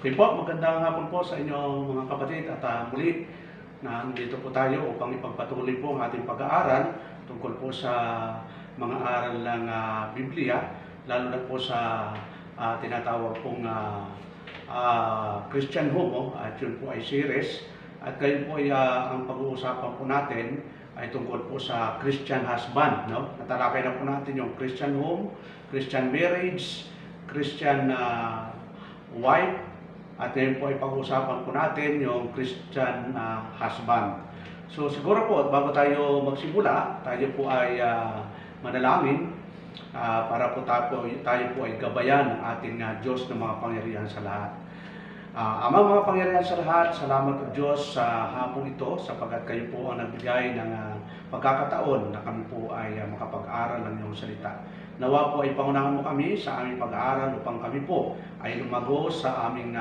Okay po, magandang hapon po sa inyo mga kapatid at muli nandito po tayo upang ipagpatuloy po ang ating pag-aaral tungkol po sa mga aral ng Biblia, lalo na po sa tinatawag pong Christian Homo at yun po ay series. At ngayon po ay ang pag-uusapan po natin ay tungkol po sa Christian husband. No? Natalakay na po natin yung Christian home, Christian marriage, Christian wife, at ngayon po ay pag-uusapan po natin yung Christian husband. So siguro po, bago tayo magsimula, tayo po ay manalangin para po tayo po ay gabayan ng ating Diyos na mga pangyarihan sa lahat. Amang mga pangyarihan sa lahat, salamat po Diyos sa hapong ito sapagkat kayo po ang nagbigay ng pagkakataon na kami po ay makapag-aral ng iyong salita. Nawa po ay pangunahan mo kami sa aming pag-aaral upang kami po ay lumago sa aming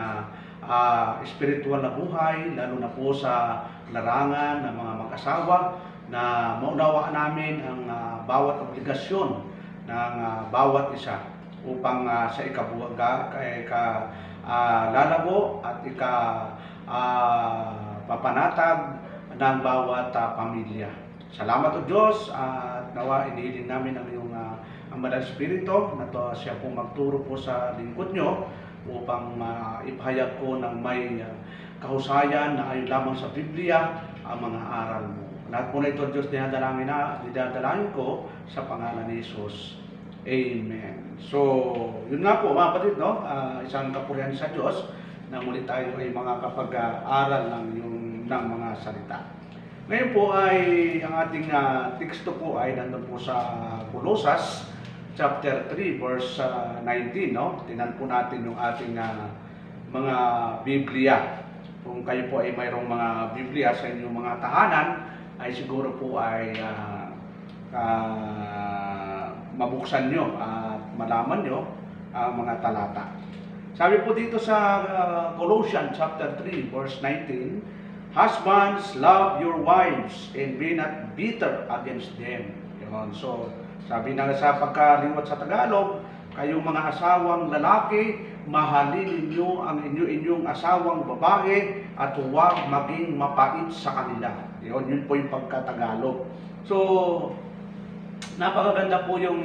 espiritual na buhay, lalo na po sa larangan ng mga mag-asawa, na maunawaan namin ang bawat obligasyon ng bawat isa upang sa lalago at papanatag ng bawat pamilya. Salamat o Diyos at nawa inihiling namin ang iyong ang Banal Espiritu na to siya pong magturo po sa lingkod nyo upang ipahayag ko ng may kahusayan na ayon lamang sa Biblia ang mga aral mo. Lahat po na ito Diyos dinadalangin ko sa pangalan ni Jesus. Amen. So, yun nga po mga kapatid, no? Isang kapurihan sa Diyos na muli tayo ay mga kapag-aral ng mga salita. Ngayon po ay ang ating teksto po ay nandun po sa Colosas chapter 3 verse 19, no? Tingnan po natin yung ating mga Biblia. Kung kayo po ay mayroong mga Biblia sa inyong mga tahanan, ay siguro po ay mabuksan nyo at malaman nyo ang mga talata. Sabi po dito sa Colossians chapter 3 verse 19, husbands, love your wives and be not bitter against them. Yun. So, sabi na sa pagkaliwat sa Tagalog, kayong mga asawang lalaki, mahalin ninyo ang inyong asawang babae at huwag maging mapait sa kanila. Yun po yung pagkatagalog. So, napakaganda po yung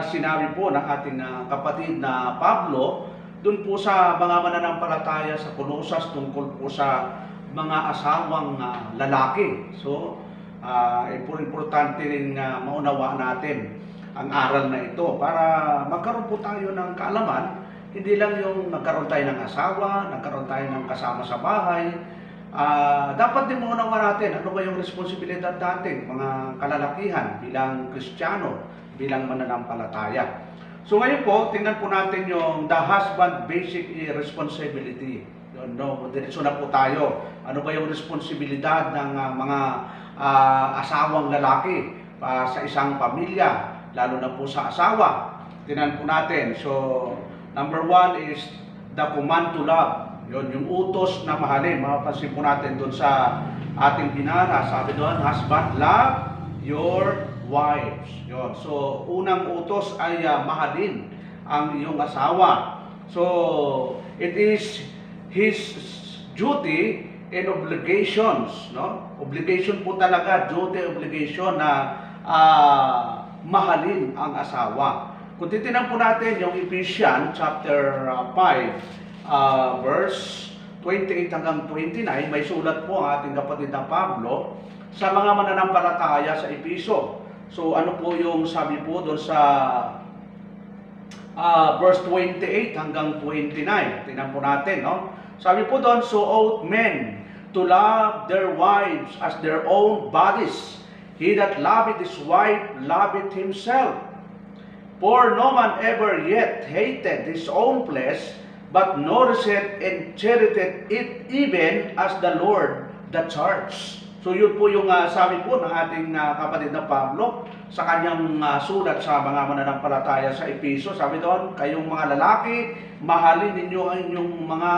sinabi po ng ating kapatid na Pablo dun po sa mga mananampalataya sa Colosas tungkol po sa mga asawang lalaki. So, importante rin maunawaan natin ang aral na ito para magkaroon po tayo ng kaalaman, hindi lang yung nagkaroon tayo ng asawa, nagkaroon tayo ng kasama sa bahay. Dapat din maunawaan natin ano ba yung responsibilidad natin, mga kalalakihan bilang Kristiyano, bilang mananampalataya. So ngayon po, tingnan po natin yung the husband basic responsibility. No, diretso na po tayo. Ano ba yung responsibilidad ng mga asawang lalaki sa isang pamilya, lalo na po sa asawa? Tingnan po natin. So, number 1 is the command to love. Yun, yung utos na mahalin. Mapapansin po natin doon sa ating binara. Sabi doon, husband, love your wives. Yun. So, unang utos ay mahalin ang iyong asawa. So, it is his duty and obligations, no? Obligation po talaga, duty, obligation na mahalin ang asawa. Kung titinan po natin yung Ephesians chapter 5 verse 28 hanggang 29, may sulat po ang ating kapatid na Pablo sa mga mananampalataya sa Efeso. So ano po yung sabi po doon sa verse 28 hanggang 29. Tingnan po natin, no? Sabi po doon, so ought men to love their wives as their own bodies. He that loveth his wife loveth himself. For no man ever yet hated his own flesh, but nourished and cherished it, even as the Lord the church. So yun po yung sabi po ng ating kapatid na Pablo sa kanyang sulat sa mga mananampalataya sa Efeso. Sabi doon, kayong mga lalaki, mahalin ninyo ang inyong mga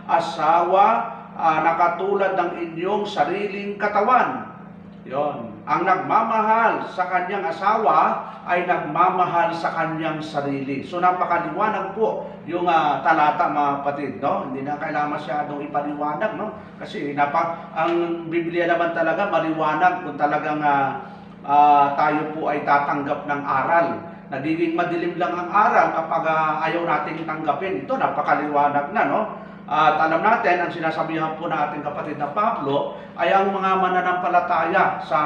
asawa na katulad ng inyong sariling katawan. Yon. Ang nagmamahal sa kanyang asawa ay nagmamahal sa kanyang sarili. So napakaliwanag po yung talata, mga kapatid, no? Hindi na kailangan masyadong ipaliwanag, no? Kasi ang Biblia naman talaga maliwanag kung talagang tayo po ay tatanggap ng aral. Nagiging madilim lang ang aral kapag ayaw nating tanggapin. Ito, napakaliwanag na, no? At alam natin, ang sinasabihan po ng ating kapatid na Pablo ay ang mga mananampalataya sa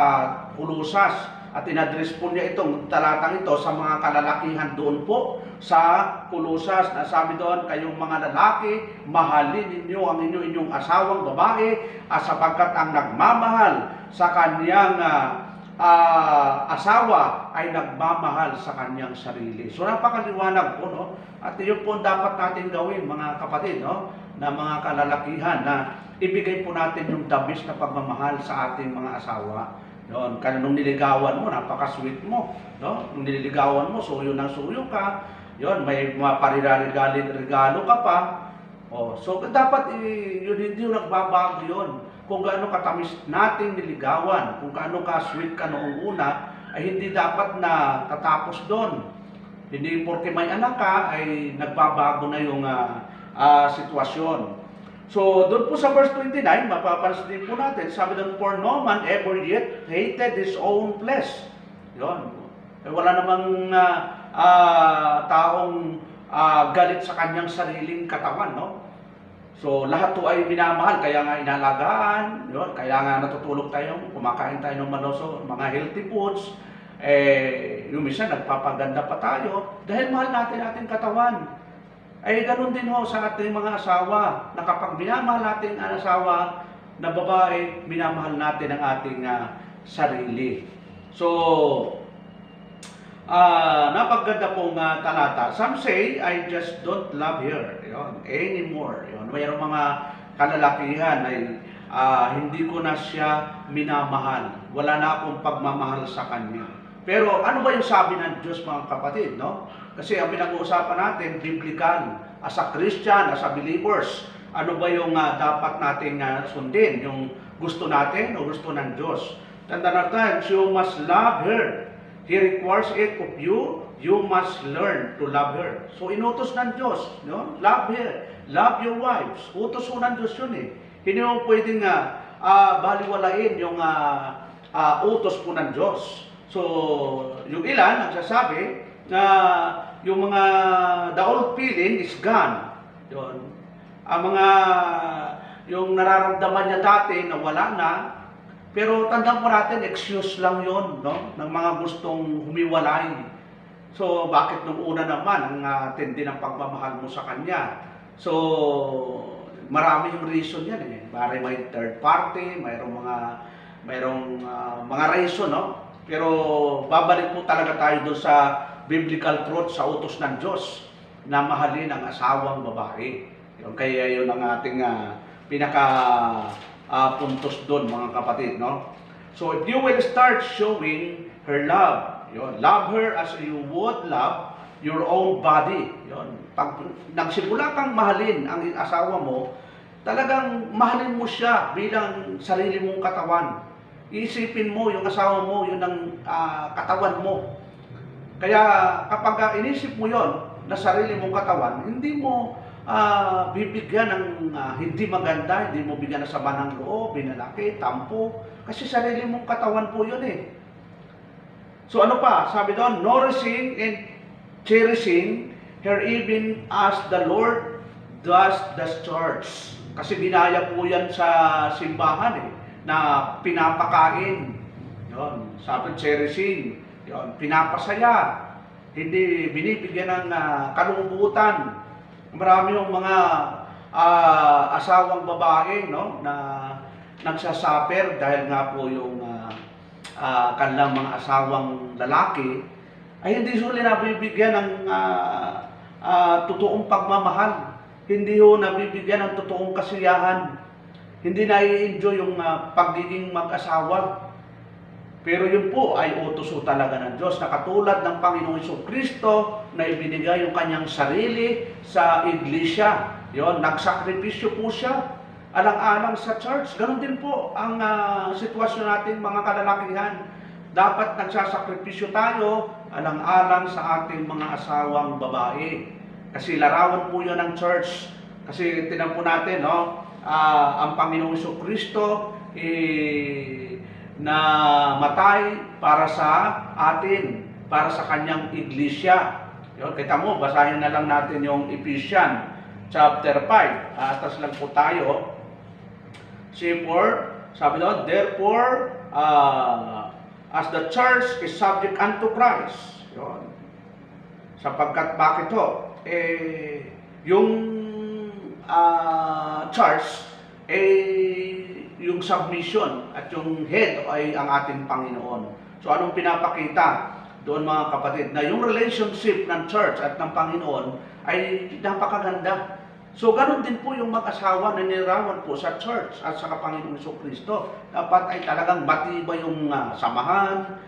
Colosas. At inadres po niya itong talatang ito sa mga kalalakihan doon po sa Colosas. Nasabi doon, kayong mga lalaki, mahalin ninyo ang inyong asawang babae sapagkat ang nagmamahal sa kanyang asawa ay nagmamahal sa kanyang sarili. So napakaliwanag po, no? At iyon po dapat natin gawin, mga kapatid, no? Na mga kalalakihan, na ibigay po natin yung dabis na pagmamahal sa ating mga asawa. Yun, kaya nung niligawan mo, napaka-sweet mo, no? Nung nililigawan mo, suyo ng suyo ka, yun, may mga parirari-regalo ka pa. Oh, so dapat yun, hindi yung nagbabago yun. Kung gaano katamis nating niligawan, kung gaano ka-sweet ka noong una, ay hindi dapat na tatapos doon. Hindi porke may anak ka, ay nagbabago na yung sitwasyon. So, doon po sa verse 29, mapapansin din po natin, sabi doon, for no man ever yet hated his own flesh. Yun. Wala namang taong galit sa kanyang sariling katawan, no? So, lahat to ay minamahal, kaya nga inalagaan, yun, kaya nga natutulog tayo, kumakain tayo ng maloso, mga healthy foods, yung minsan nagpapaganda pa tayo, dahil mahal natin ating katawan. Ay ganun din ho sa ating mga asawa, na kapag minamahal natin ang asawa na babae, minamahal natin ang ating sarili. So, napaganda pong talata. Some say, I just don't love her anymore. Yun. Mayroong mga kalalakihan ay hindi ko na siya minamahal. Wala na akong pagmamahal sa kanya. Pero ano ba yung sabi ng Diyos, mga kapatid, no? Kasi ang pinag-uusapan natin, biblical, as a Christian, as a believers, ano ba yung dapat nating sundin? Yung gusto natin o gusto ng Diyos? Tandaan natin, you must love her. He requires it of you. You must learn to love her. So inutos ng Diyos, no? Love her. Love your wives. Utos po ng Diyos yun eh. Hindi mo pwedeng baliwalain yung utos po ng Diyos. So, yung ilan nagsasabi na yung mga the old feeling is gone. Yun. Ang mga yung nararamdaman niya dati na wala na, pero tandaan po natin, excuse lang yon, no? Ng mga gustong humiwalay. So, bakit nung una naman, ang tindi ng pagmamahal mo sa kanya? So, marami yung reason yan eh. May third party, mayroong mga reason, no? Pero babalik po talaga tayo doon sa biblical truth, sa utos ng Diyos, na mahalin ang asawang babae. Yun, kaya yun ang ating puntos doon, mga kapatid, no? So if you will start showing her love, yun, love her as you would love your own body. Yun. Pag nagsimula kang mahalin ang asawa mo, talagang mahalin mo siya bilang sarili mong katawan. Iisipin mo yung asawa mo, yun ang katawan mo. Kaya kapag inisip mo yon na sarili mong katawan, hindi mo bibigyan ng hindi maganda, hindi mo bigyan ng sama ng loob, binalaki, tampo, kasi sarili mong katawan po yun eh. So ano pa? Sabi doon, nourishing and cherishing her even as the Lord does the church. Kasi binaya po yan sa simbahan eh, na pinapakain. Yun, sabi cherishing, yun, pinapasaya, hindi binibigyan ng kalungkutan. Marami yung mga asawang babae, no, na nagsasaper dahil nga po yung kanilang mga asawang lalaki ay hindi sila nabibigyan ng totoong pagmamahal. Hindi ho nabibigyan ng totoong kasiyahan. Hindi na-i-enjoy yung pagiging mag-asawa. Pero yun po ay utos talaga ng Diyos na katulad ng Panginoong Jesucristo na ibinigay yung kanyang sarili sa iglesia. Yun, nagsakripisyo po siya. alang-alang sa church. Ganon din po ang sitwasyon natin mga kalalakihan. Dapat nagsasakripisyo tayo alang-alang sa ating mga asawang babae. Kasi larawan po yun ng church. Kasi tinan po natin, no? Ang Panginoong Jesucristo na matay para sa atin, para sa kanyang iglesia. Yun, kita mo, basahin na lang natin yung Ephesians chapter 5. Atas lang po tayo. Sabi doon, therefore, as the church is subject unto Christ. Yun. Sapagkat bakit to? Yung church, yung submission at yung head ay ang ating Panginoon. So anong pinapakita doon mga kapatid? Na yung relationship ng church at ng Panginoon ay napakaganda. So, ganun din po yung mag-asawa na nilarawan po sa church at sa Panginoong Jesucristo. Dapat ay talagang matibay yung samahan,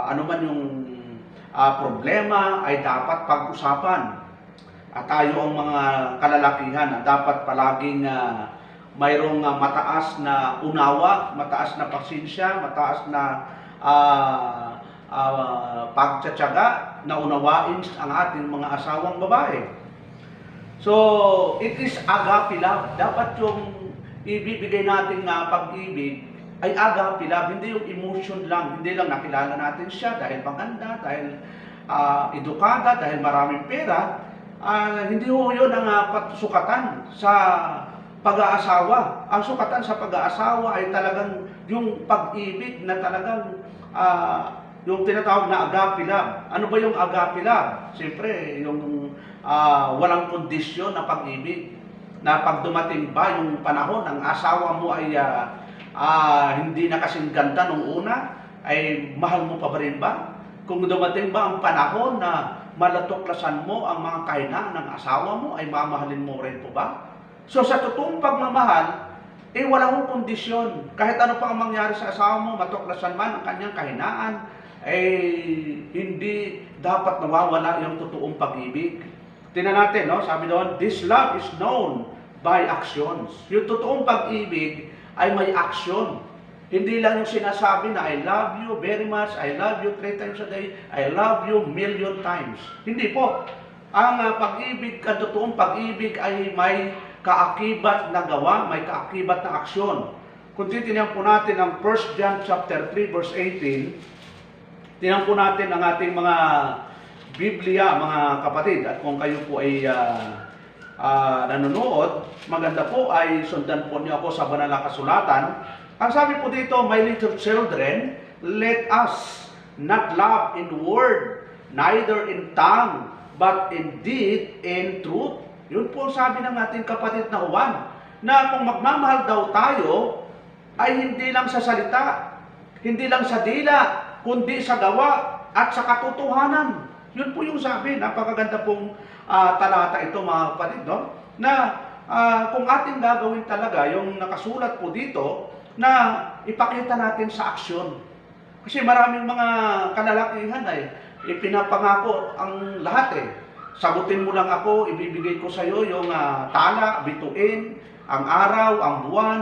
ano man yung problema ay dapat pag-usapan. At tayo ang mga kalalakihan na dapat palaging mayroong mataas na unawa, mataas na pasensya, mataas na pagtsatsaga na unawain ang ating mga asawang babae. So, it is agape love. Dapat yung ibibigay natin na pag-ibig ay agape love, hindi yung emotion lang. Hindi lang nakilala natin siya dahil maganda, dahil edukada, dahil maraming pera. Hindi ho yun ang sukatan sa pag-aasawa. Ang sukatan sa pag-aasawa ay talagang yung pag-ibig na talagang yung tinatawag na agape love. Ano ba yung agape love? Siyempre, yung walang kondisyon na pag-ibig. Na pag dumating ba yung panahon, ang asawa mo ay hindi na kasing ganda nung una, ay mahal mo pa ba rin ba? Kung dumating ba ang panahon na malatuklasan mo ang mga kahinaan ng asawa mo, ay mamahalin mo rin po ba? So sa totoong pagmamahal, wala hong kondisyon. Kahit ano pa ang mangyari sa asawa mo, matuklasan man ang kanyang kahinaan, hindi dapat nawawala yung totoong pag-ibig. Tingnan natin, no? Sabi doon, this love is known by actions. Yung totoong pag-ibig ay may action. Hindi lang yung sinasabi na I love you very much, I love you 3 times a day, I love you million times. Hindi po. Ang pag-ibig, ang totoong pag-ibig ay may kaakibat na gawa, may kaakibat na aksyon. Kung titingnan po natin ang 1 John chapter 3 verse 18, tingnan po natin ang ating mga Biblia, mga kapatid. At kung kayo po ay nanonood, maganda po ay sundan po niyo ako sa banal na kasulatan. Ang sabi po dito, my little children, let us not love in word, neither in tongue, but in deed and truth. Yun po ang sabi ng ating kapatid na Juan, na kung magmamahal daw tayo, ay hindi lang sa salita, hindi lang sa dila, kundi sa gawa at sa katotohanan. Yun po yung sabi, napakaganda pong talata ito mga kapatid, no? Na kung ating gagawin talaga, yung nakasulat po dito, na ipakita natin sa aksyon. Kasi maraming mga kalalakihan ay ipinapangako ang lahat Sagutin mo lang ako, ibibigay ko sa iyo yung tala, bituin, ang araw, ang buwan.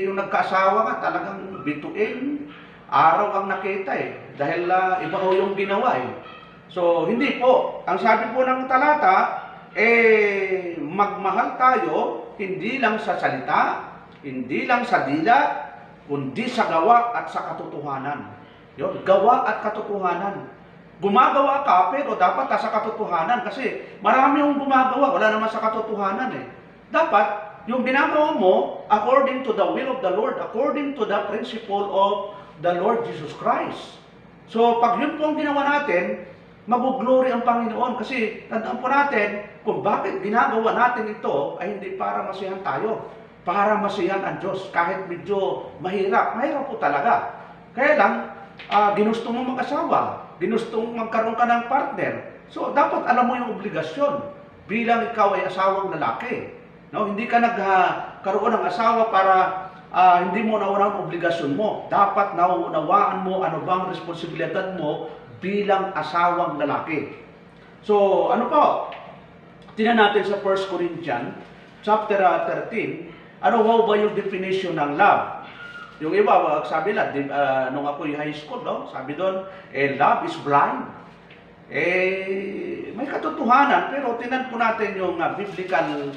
Yung nagkaasawa nga talagang bituin, araw ang nakita dahil iba ho yung ginawa So, hindi po. Ang sabi po ng talata, magmahal tayo, hindi lang sa salita, hindi lang sa dila, kundi sa gawa at sa katotohanan. Yun, gawa at katotohanan. Gumagawa ka, pero dapat sa katotohanan kasi marami yung gumagawa, wala naman sa katotohanan Dapat, yung ginagawa mo, according to the will of the Lord, according to the principle of the Lord Jesus Christ. So, pag yun po ang ginawa natin, mag-glory ang Panginoon. Kasi, tandaan po natin, kung bakit ginagawa natin ito, ay hindi para masiyahan tayo. Para masiyahan ang Diyos. Kahit medyo mahirap. Mahirap po talaga. Kaya lang, ginusto mo mag-asawa. Ginusto mo magkaroon ka ng partner. So, dapat alam mo yung obligasyon. Bilang ikaw ay asawang lalaki. No? Hindi ka nagkaroon ng asawa para hindi mo naunawaan ang obligasyon mo. Dapat nauunawaan mo ano bang responsibilidad mo bilang asawang lalaki. So, ano po? Tingnan natin sa 1 Corinthians chapter 13, ano ba yung definition ng love? Yung iba, sabi lang, nung ako yung high school, no? Sabi doon, love is blind. May katotohanan, pero tinan po natin yung biblical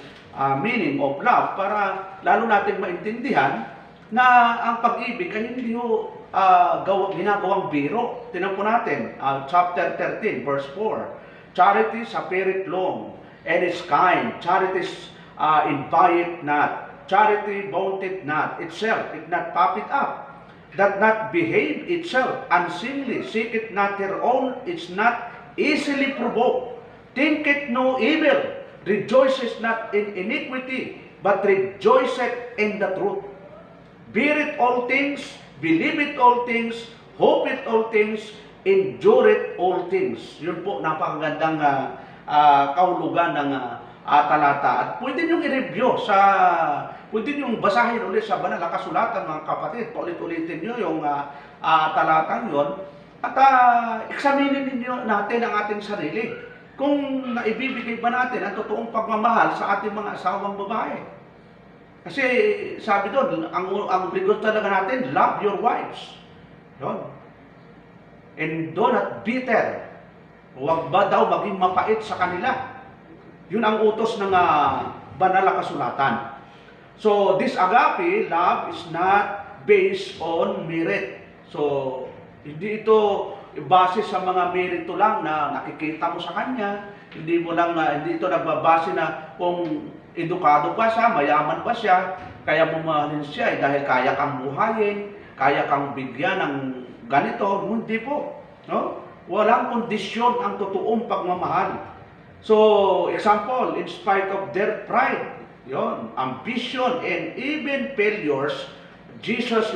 meaning of love para lalo natin maintindihan na ang pag-ibig ay hindi ginagawang biro. Tinan po natin, chapter 13, verse 4. Charity suffereth long, and is kind. Charity inviteth not. Charity vaunteth not itself, it not puffeth up, doth not behave itself unseemly, seeketh not her own, is not easily provoked, thinketh no evil, rejoiceth not in iniquity, but rejoiceth in the truth. Beareth all things, believeth all things, hopeth all things, endureth all things. Yun po, napakagandang kahulugan ng talata. At pwede nyo i-review pwede nyo basahin ulit sa banal na kasulatan, mga kapatid. Paulit-ulitin nyo yung talatang yon. At examinin ninyo natin ang ating sarili. Kung naibibigay ba natin ang totoong pagmamahal sa ating mga asawang babae. Kasi sabi doon, ang ligot talaga natin, love your wives. Yun. And do not bitter. Huwag ba daw maging mapait sa kanila? Yun ang utos ng banal na kasulatan. So, this agape love is not based on merit. So, hindi ito base sa mga merito lang na nakikita mo sa kanya. Hindi ito nagbabase na kung edukado ba siya, mayaman ba siya, kaya mo mahalin siya dahil kaya kang buhayin, kaya kang bigyan ng ganito. Hindi po. No? Walang kondisyon ang totoong pagmamahal. So, example, in spite of their pride, ambition, and even failures, Jesus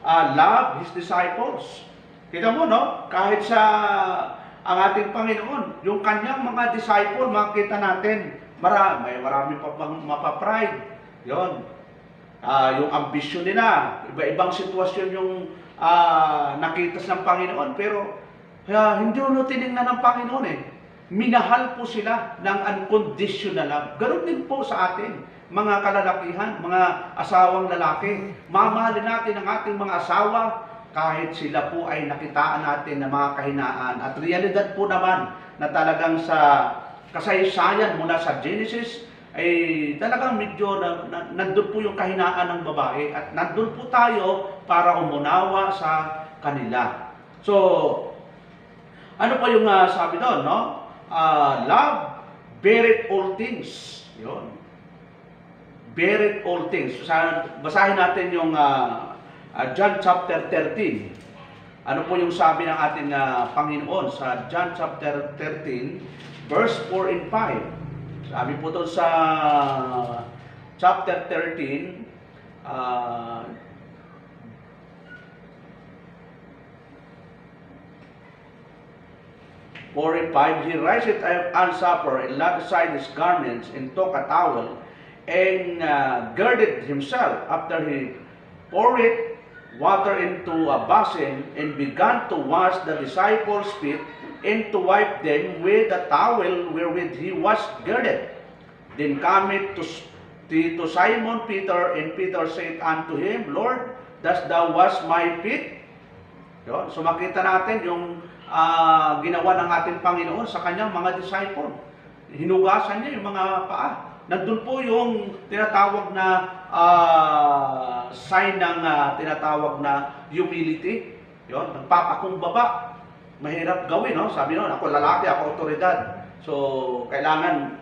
loved His disciples. Kita mo, no? Kahit sa ang ating Panginoon, yung kanyang mga disciple, makita natin, marami pa bang mapapride. Yung ambisyon nila, iba-ibang sitwasyon yung nakita ng Panginoon, pero hindi mo tinignan ng Panginoon Minahal po sila ng unconditional love. Ganon din po sa atin, mga kalalakihan, mga asawang lalaki. Mamahalin natin ang ating mga asawa kahit sila po ay nakitaan natin ng mga kahinaan. At realidad po naman na talagang sa kasaysayan mula sa Genesis ay talagang medyo nandun po yung kahinaan ng babae at nandun po tayo para umunawa sa kanila. So, ano pa yung sabi doon, no? Love beareth all things. Yun. Beareth all things. Basahin natin yung John chapter 13. Ano po yung sabi ng ating Panginoon sa John chapter 13, verse 4 and 5. Sabi po doon sa chapter 13, 4 and 5, he riseth on supper, and laid aside his garments, and took a towel, and girded himself. After he poured water into a basin, and began to wash the disciples' feet, and to wipe them with the towel wherewith he was girded. Then cometh to Simon Peter, and Peter said unto him, Lord, dost thou wash my feet? So makita natin yung ginawa ng ating Panginoon sa kanyang mga disciple. Hinugasan niya yung mga paa. Nandun po yung tinatawag na sign ng tinatawag na humility. Yun, nagpapakumbaba. Mahirap gawin, no? Sabi noon, ako lalaki, ako otoridad. So, kailangan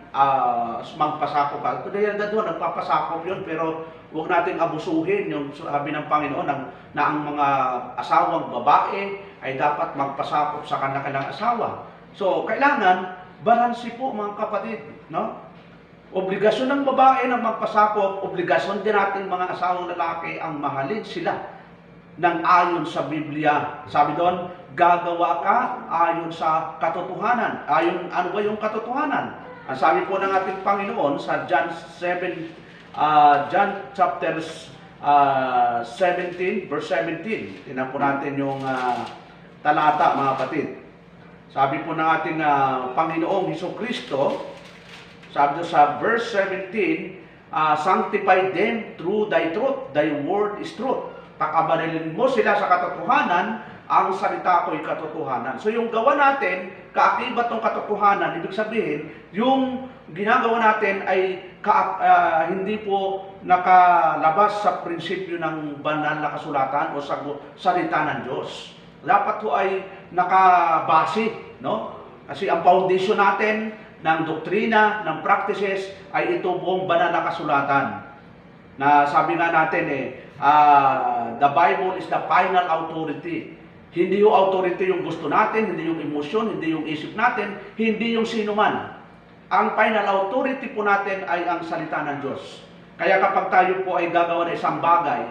magpasakop ka. Realidad doon, nagpapasakop yun, pero huwag nating abusuhin yung sabi ng Panginoon na ang mga asawang babae ay dapat magpasakop sa kanilang asawa. So, kailangan, balansi po mga kapatid, no? Obligasyon ng babae na magpasakop, obligasyon din natin mga asawang lalaki ang mahalin sila ng ayon sa Biblia. Sabi doon, gagawa ka ayon sa katotohanan. Ano ba yung katotohanan? Ang sabi po ng ating Panginoon sa John chapter 17, verse 17. Tingnan po natin yung talata, mga kapatid. Sabi po ng ating Panginoong Hesukristo, Sabi doon sa verse 17, sanctify them through thy truth, thy word is truth. Pakabanilin mo sila sa katotohanan, ang salita ko'y katotohanan. So yung gawa natin, kaakibat ng katotohanan, ibig sabihin, yung ginagawa natin ay hindi po nakalabas sa prinsipyo ng banal na kasulatan o sa salita ng Diyos. Dapat po ay nakabase, no? Kasi ang foundation natin ng doktrina, ng practices, ay ito buong banal na kasulatan. Na sabi nga natin the Bible is the final authority. Hindi yung authority yung gusto natin, hindi yung emosyon, hindi yung isip natin, hindi yung sino man. Ang final authority po natin ay ang salita ng Diyos. Kaya kapag tayo po ay gagawa ng isang bagay,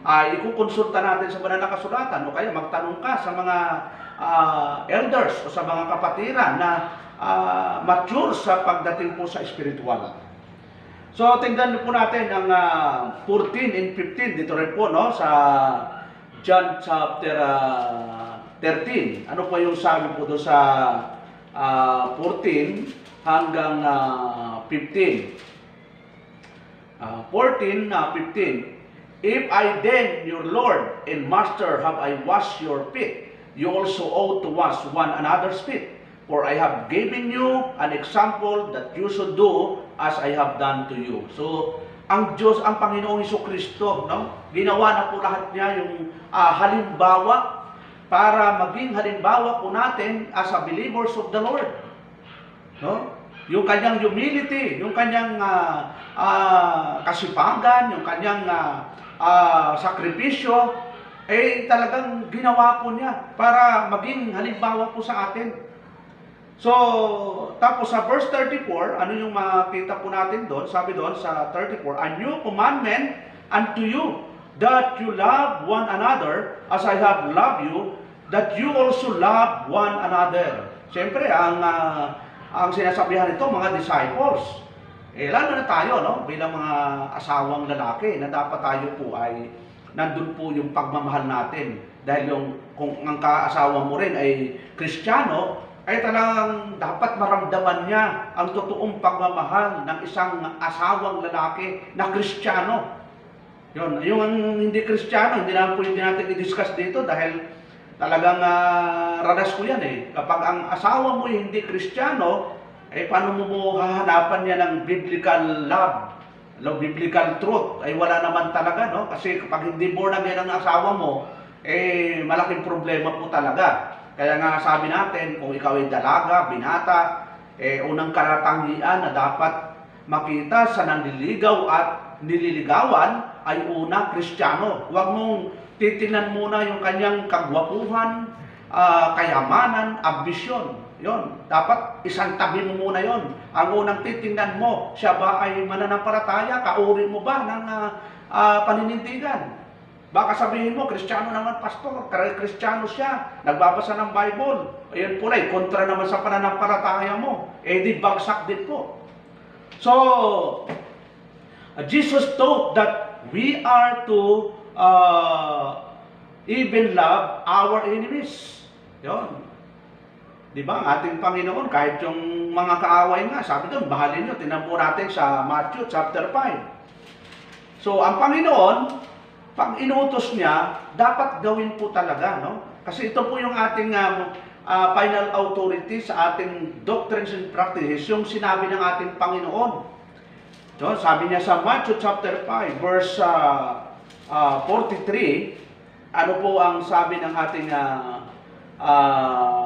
ay ikukonsulta natin sa banal na kasulatan o kaya magtanong ka sa mga elders o sa mga kapatiran na mature sa pagdating po sa spiritual. So tingnan po natin ang 14 and 15 dito rin po, no, sa John chapter 13. Ano po yung sabi po doon sa 14 hanggang 15. 14, 15. If I then, your Lord and Master, have I washed your feet, you also ought to wash one another's feet. For I have given you an example that you should do as I have done to you. So, ang Diyos, ang Panginoong Jesucristo, no? Ginawa na po lahat niya yung halimbawa para maging halimbawa po natin as a believers of the Lord. No? Yung kanyang humility, yung kanyang kasipagan, yung kanyang sakripisyo, talagang ginawa po niya para maging halimbawa po sa atin. So, tapos sa verse 34, ano yung makita po natin doon? Sabi doon sa 34, a new commandment unto you, that you love one another as I have loved you, that you also love one another. Siyempre, ang sinasabihan nito, mga disciples, lalo na tayo, no, bilang mga asawang lalaki, na dapat tayo po ay nandun po yung pagmamahal natin. Dahil kung ang kaasawa mo rin ay Kristiyano, ay talagang dapat maramdaman niya ang totoong pagmamahal ng isang asawang lalaki na Kristiyano. Yung hindi Kristiyano, hindi natin i-discuss dito dahil talagang ranas ko yan Kapag ang asawa mo hindi Kristiyano, paano mo hahanapan niya ng biblical love, biblical truth? Wala naman talaga, no? Kasi kapag hindi born again ang asawa mo, malaking problema po talaga. Kaya nga sabi natin, kung ikaw ay dalaga, binata, unang karatanghian na dapat makita sa nanliligaw at nililigawan ay una Kristiyano. Huwag mong titingnan muna yung kanyang kagwapuhan, kayamanan, ambisyon. Yon, dapat isang tabi mo muna yon. Ang unang titingnan mo, siya ba ay mananampalataya? Kauri mo ba ng paninindigan? Baka sabihin mo, Kristiyano naman pastor, Kristiyano siya, nagbabasa ng Bible. Ayun po kontra naman sa pananampalataya mo. Di bagsak din po. So, Jesus taught that we are to even love our enemies. Yun. Di ba? Ang ating Panginoon, kahit yung mga kaaway nga, sabi doon, bahalin nyo. Tingnan po natin sa Matthew chapter 5. So, ang Panginoon, pag inutos niya, dapat gawin po talaga, no? Kasi ito po yung ating final authority sa ating doctrines and practices, yung sinabi ng ating Panginoon. So, sabi niya sa Matthew chapter 5, verse 43, ano po ang sabi ng ating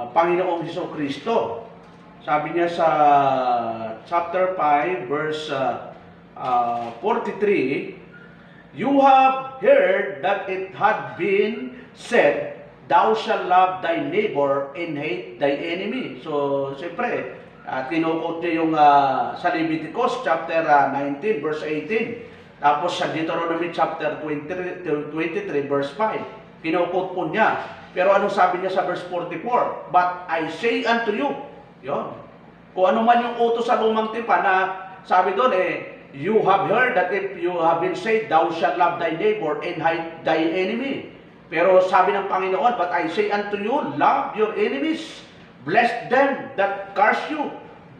Panginoong Jesucristo? Sabi niya sa chapter 5, verse 43, you have heard that it had been said, thou shalt love thy neighbor and hate thy enemy. So, siyempre, kinukot niya yung sa Leviticus chapter 19, verse 18. Tapos sa Deuteronomy chapter 23, verse 5. Kinukot po niya. Pero anong sabi niya sa verse 44? But I say unto you, yun. Kung ano man yung utos sa lumang tipan na sabi doon you have heard that if you have been said, thou shalt love thy neighbor and hate thy enemy. Pero sabi ng Panginoon, but I say unto you, love your enemies, bless them that curse you,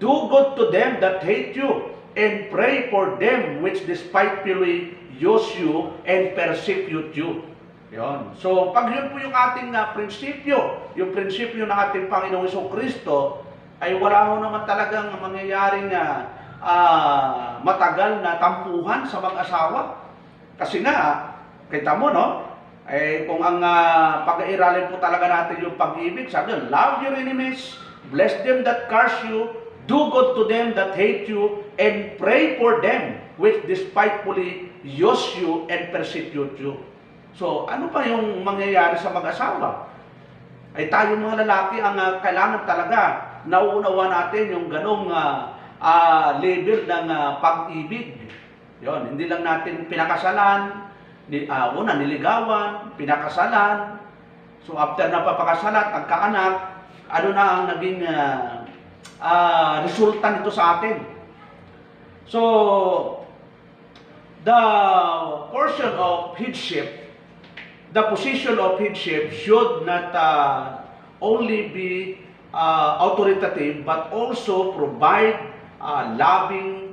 Do good to them that hate you, and pray for them which despitefully use you and persecute you. Yon. So, pag yun po yung ating prinsipyo, yung prinsipyo ng ating Panginoong Jesucristo, ay wala ho naman talagang mangyayaring matagal na tampuhan sa mag-asawa. Kasi nga, kita mo, no? Kung ang pag-airalin po talaga natin yung pag-ibig, sabi doon, love your enemies, bless them that curse you, do good to them that hate you, and pray for them which despitefully use you and persecute you. So, ano pa yung mangyayari sa mag-asawa? Ay tayo mga lalaki ang kailangan talaga nauunawa natin yung ganong level ng pag-ibig. Yon, hindi lang natin pinakasalan, niligawan, pinakasalan. So, after na papakasalan, nagkaanak, ano na ang naging resulta nito sa atin? So, the portion of headship, the position of headship should not only be authoritative but also provide loving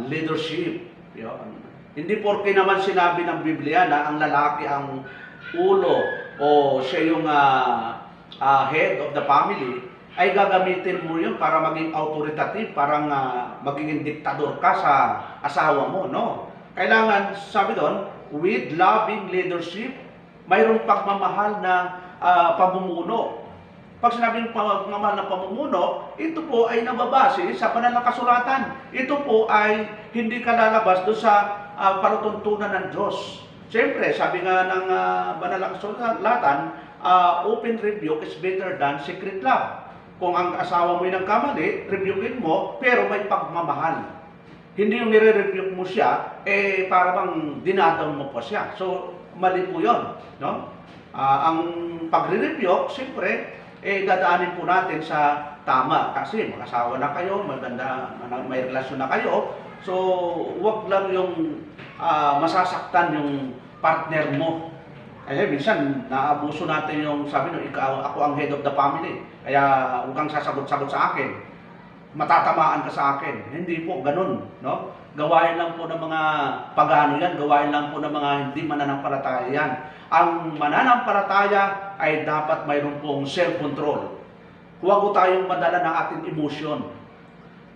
leadership. Yun. Hindi porke naman sinabi ng Biblia na ang lalaki ang ulo o siya yung head of the family, ay gagamitin mo yun para maging authoritative, parang magiging diktador ka sa asawa mo, no? Kailangan, sabi doon, with loving leadership, mayroong pagmamahal na pamumuno. Pag sinabing pagmamahal na pamumuno, ito po ay nababase sa banal na kasulatan. Ito po ay hindi kalalabas doon sa palatuntunan ng Diyos. Siyempre, sabi nga ng banal na kasulatan, open rebuke is better than secret love. Kung ang asawa mo ay nagkamali, rebukein mo, pero may pagmamahal. Hindi yung nire-rebuke mo siya, para bang dinadaw mo pa siya. So, mali po yun. No? Ang pagre-rebuke, siyempre, dadaanin po natin sa tama. Kasi mag-asawa na kayo, maganda, may relasyon na kayo. So, wag lang yung masasaktan yung partner mo. Minsan, naabuso natin yung sabi no, ako ang head of the family. Kaya huwag kang sasagot-sagot sa akin. Matatamaan ka sa akin. Hindi po ganun, no? Gawain lang po ng mga pagano yan, gawain lang po ng mga hindi mananampalataya yan. Ang mananampalataya ay dapat mayroon pong self-control. Huwag po tayong madala ng ating emotion.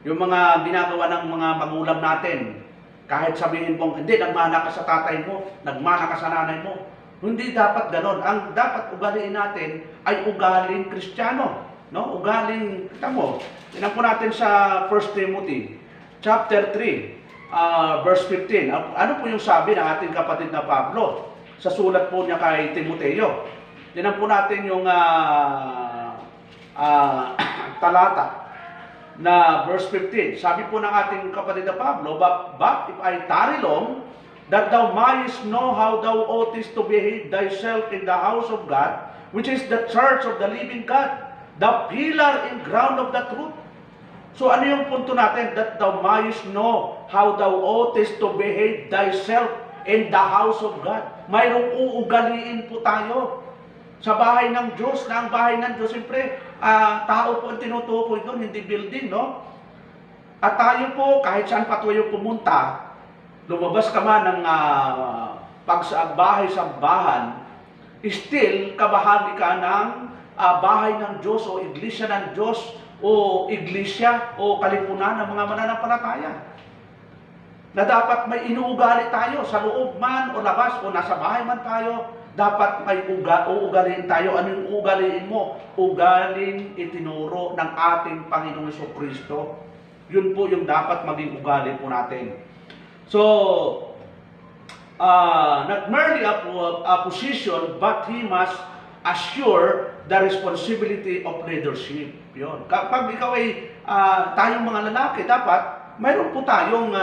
Yung mga ginagawa ng mga magulang natin, kahit sabihin mong, hindi, nagmana ka sa tatay mo, nagmana ka sa nanay mo. Hindi dapat ganon. Ang dapat ugaliin natin ay ugaling Kristiyano. No? Ugaling, kita mo, tinan po natin sa 1 Timothy, chapter 3, verse 15. Ano po yung sabi ng ating kapatid na Pablo? Sa sulat po niya kay Timoteo. Tinan po natin yung talata na verse 15. Sabi po ng ating kapatid na Pablo, But if I tarry long, that thou mayest know how thou oughtest to behave thyself in the house of God, which is the church of the living God, the pillar and ground of the truth. So ano yung punto natin? That thou mayest know how thou oughtest to behave thyself in the house of God. Mayroong uugaliin po tayo sa bahay ng Diyos, na ang bahay ng Diyos, siyempre, tao po ang tinutukoy doon, hindi building, no? At tayo po, kahit saan pa tayo pumunta, lumabas ka man ng bahay-sambahan, still, kabahagi ka ng bahay ng Diyos o iglesia ng Diyos o iglesia o kalipunan ng mga mananampalataya. Na dapat may inuugali tayo sa loob man o labas o nasa bahay man tayo, dapat may uugaliin tayo. Ano yung uugaliin mo? Ugaling itinuro ng ating Panginoong Jesucristo. Yun po yung dapat maging ugali po natin. So, not merely a position, but he must assure the responsibility of leadership. Yun. Kapag ikaw ay tayong mga lalaki, dapat mayroon po tayong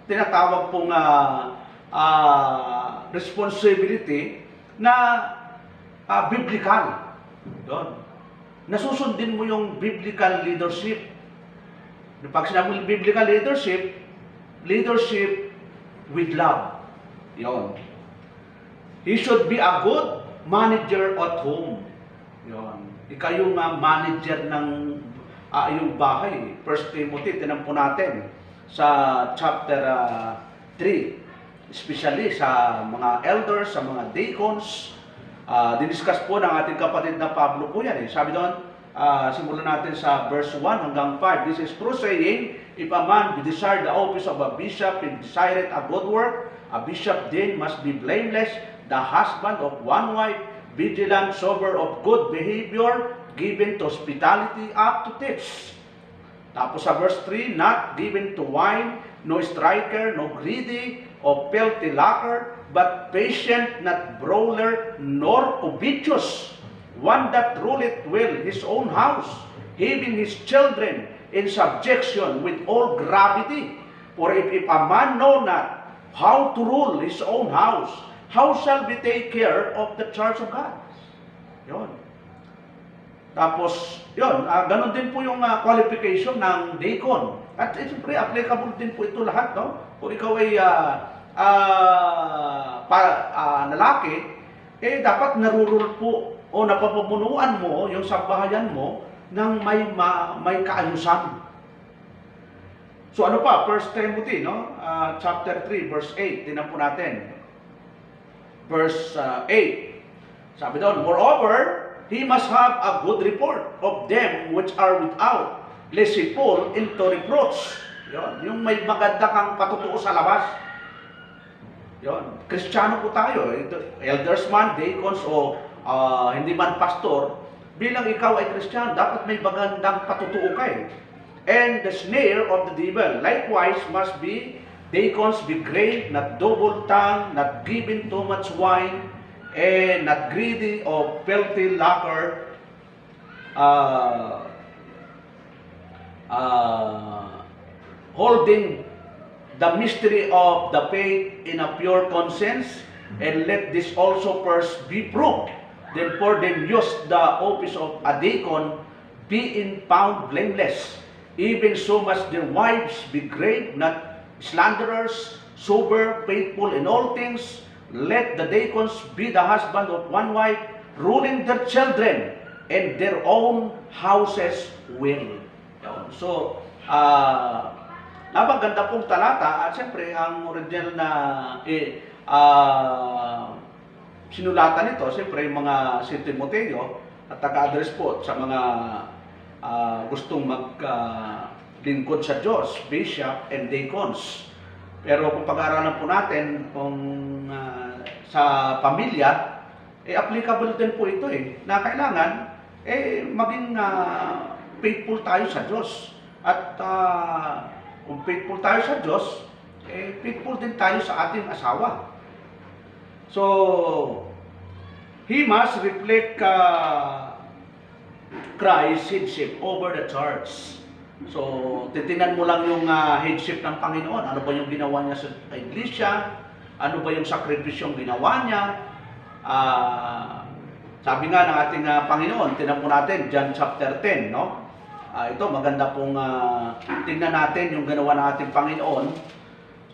tinatawag pong responsibility na biblical. Yun. Nasusundin mo yung biblical leadership. Pag sinabi mo biblical leadership with love. Yun. He should be a good manager at home. Yun. Ikaw yung manager ng iyong bahay. 1 Timothy, tinan po natin sa chapter 3, especially sa mga elders, sa mga deacons. Diniscuss po ng ating kapatid na Pablo po yan. Sabi doon, simulan natin sa verse 1 hanggang 5. This is true saying, if a man be desired the office of a bishop, and desireth a good work, a bishop then must be blameless, the husband of one wife, vigilant, sober, of good behavior, given to hospitality, up to teach. Tapos sa verse 3, not given to wine, no striker, no greedy, of filthy lucre, but patient, not brawler, nor covetous, one that ruleth well his own house, having his children in subjection with all gravity. For if a man know not how to rule his own house, how shall we take care of the church of God? Yun. Tapos, yun, ganun din po yung qualification ng deacon. At siyempre, applicable din po ito lahat, no? Kung ikaw ay lalaki, dapat narurul po o napapamunuan mo yung sambahayan mo ng may kaayusan. So ano pa? 1 Timothy, no? Chapter 3, verse 8. Tingnan po natin. Verse 8. Sabi doon, moreover, he must have a good report of them which are without, lest he fall into reproach. Yun, yung may maganda kang patutuo sa labas. Yun, Kristiyano po tayo. Elders man, deacons, o hindi man pastor, bilang ikaw ay Kristiyano, dapat may magandang patutuo kayo. And the snare of the devil, likewise, must be deacons be grave, not double-tongued, not given too much wine, and not greedy of filthy lucre, holding the mystery of the faith in a pure conscience, and let this also first be proved. Then for them use the office of a deacon, being found blameless. Even so must their wives be grave, not slanderers, sober, faithful in all things. Let the deacons be the husband of one wife, ruling their children and their own houses well. So, napaganda pong talata, at siyempre ang original na sinulatan nito, siyempre yung mga si Timoteo, at taga-address po sa mga gustong maglingkod sa Diyos, bishop and deacons. Pero kung pag-aaralan po natin kung sa pamilya, applicable din po ito na kailangan maging faithful tayo sa Diyos. At kung faithful tayo sa Diyos, faithful din tayo sa ating asawa. So, he must reflect Christ's headship over the church. So, titingnan mo lang yung headship ng Panginoon. Ano ba yung ginawa niya sa iglesia? Ano ba yung sakripisyong ginawa niya? Sabi nga ng ating Panginoon, tingnan po natin, John chapter 10, no? Ito, maganda pong tingnan natin yung ginawa ng ating Panginoon.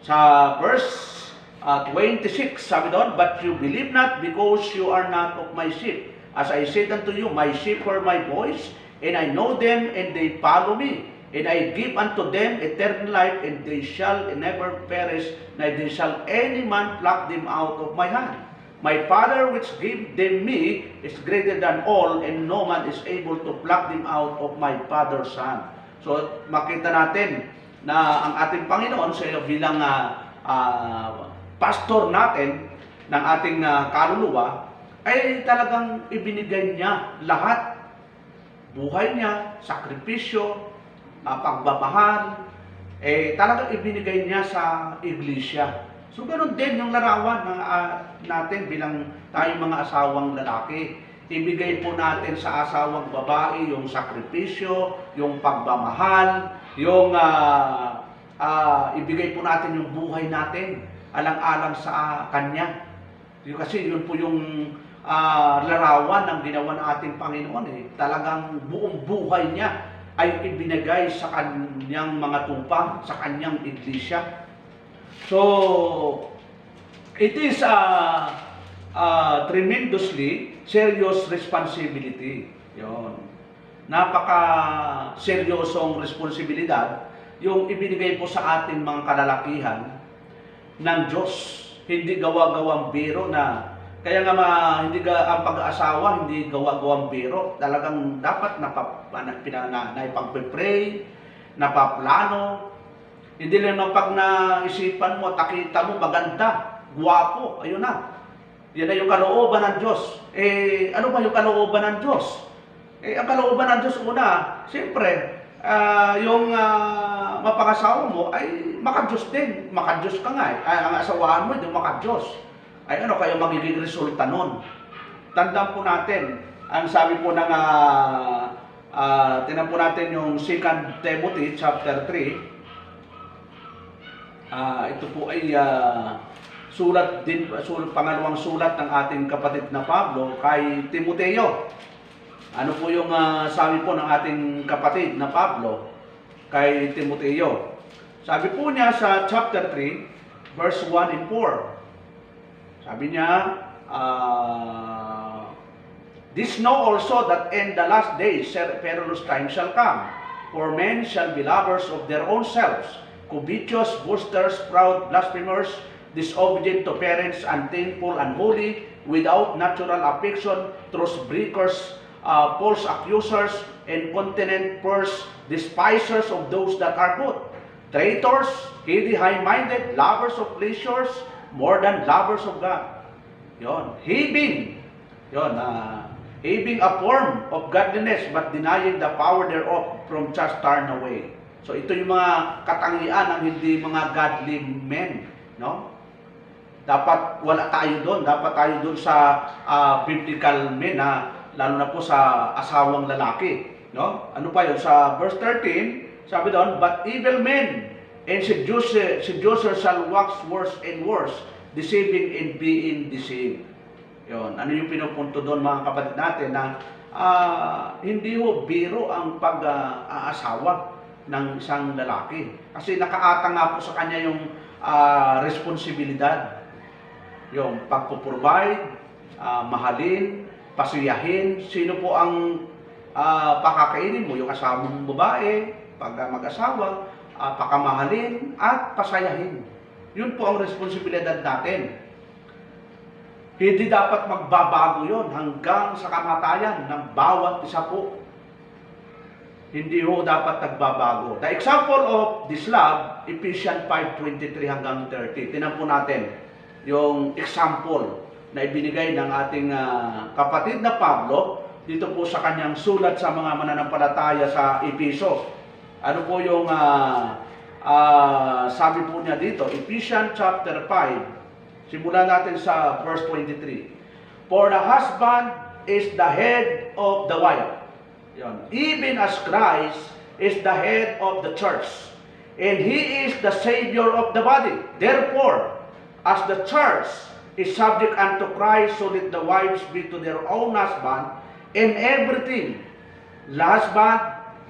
Sa verse 26, sabi doon, but you believe not because you are not of my sheep. As I said unto you, my sheep hear my voice, and I know them, and they follow me. And I give unto them eternal life, and they shall never perish, neither shall any man pluck them out of my hand. My Father which gave them me is greater than all, and no man is able to pluck them out of my Father's hand. So, makita natin na ang ating Panginoon sa bilang pastor natin ng ating kaluluwa, ay talagang ibinigay niya lahat. Buhay niya, sakripisyo, pagmamahal, talagang ibinigay niya sa iglesia. So, ganoon din yung larawan ng natin bilang tayong mga asawang lalaki. Ibigay po natin sa asawang babae yung sakripisyo, yung pagmamahal, yung ibigay po natin yung buhay natin alang-alang sa kanya. Kasi yun po yung larawan ng ginawa ng ating Panginoon. Talagang buong buhay niya ay ibinigay sa kanyang mga tupa, sa kanyang iglesia. So, it is a tremendously serious responsibility. Yun. napaka seryosong responsibilidad yung ibinigay po sa ating mga kalalakihan ng Diyos. Hindi gawa-gawang biro na, kaya nga hindi ang pag-aasawa, hindi gawa-gawang biro. Talagang dapat naipag-pray, napaplano. Hindi lang na pag naisipan mo, takita mo, maganda, guwapo, ayun na. Yan na yung kalooban ng Diyos. Ano ba yung kalooban ng Diyos? Ang kalooban ng Diyos una, siyempre, yung mapangasawa mo ay makadiyos din. Makadiyos ka nga eh. Ang asawahan mo, hindi makadiyos. Ay ano kaya magiging resulta nun? Tandaan po natin, ang sabi po ng, tinan po natin yung 2 Timothy chapter 3. Ito po ay pangalawang sulat ng ating kapatid na Pablo kay Timoteo. Ano po yung sabi po ng ating kapatid na Pablo kay Timoteo? Sabi po niya sa chapter 3, verse 1 and 4. Sabi niya, this know also that in the last days perilous times shall come, for men shall be lovers of their own selves, covetous, boasters, proud, blasphemers, disobedient to parents, unthankful, unholy, without natural affection, truth breakers, false accusers, incontinent, perverse, despisers of those that are good, traitors, heady, high-minded, lovers of pleasures more than lovers of God. Yon, having a form of godliness but denying the power thereof, from just turn away. So ito yung mga katangian ng hindi mga godly men, no? Dapat wala tayo doon, dapat tayo doon sa biblical men na lalo na po sa asawang lalaki, no? Ano pa 'yon sa verse 13, sabi doon, but evil men and seducers shall wax worse and worse, deceiving and being deceived. 'Yon. Ano yung pinupunto doon mga kapatid natin na hindi ho biro ang pag-aasawa ng isang lalaki. Kasi nakaatang nga po sa kanya yung responsibilidad. Yung pagpo-provide, mahalin, pasiyahin. Sino po ang pakakainin mo? Yung kasama mong babae, pag mag-asawa, pakamahalin at pasayahin. Yun po ang responsibilidad natin. Hindi dapat magbabago yon hanggang sa kamatayan ng bawat isa po. Hindi ho dapat nagbabago. The example of this love, Ephesians 5:23 hanggang 30. Tingnan po natin yung example na ibinigay ng ating kapatid na Pablo dito po sa kanyang sulat sa mga mananampalataya sa Efeso. Ano po yung sabi po niya dito, Ephesians chapter 5, simulan natin sa verse 23. For the husband is the head of the wife, even as Christ is the head of the church, and He is the Savior of the body. Therefore, as the church is subject unto Christ, so let the wives be to their own husband in everything. Husband,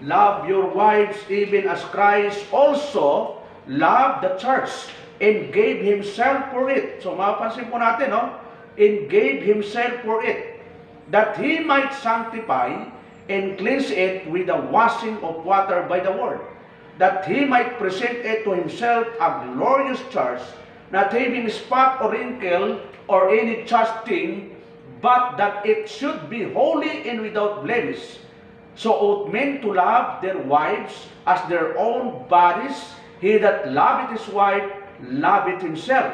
love your wives even as Christ also loved the church and gave Himself for it. So mapapansin po natin, no? And gave Himself for it, that He might sanctify and cleanse it with the washing of water by the word, that He might present it to Himself a glorious church, not having spot or wrinkle or any such thing, but that it should be holy and without blemish. So ought men to love their wives as their own bodies. He that loveth his wife loveth himself.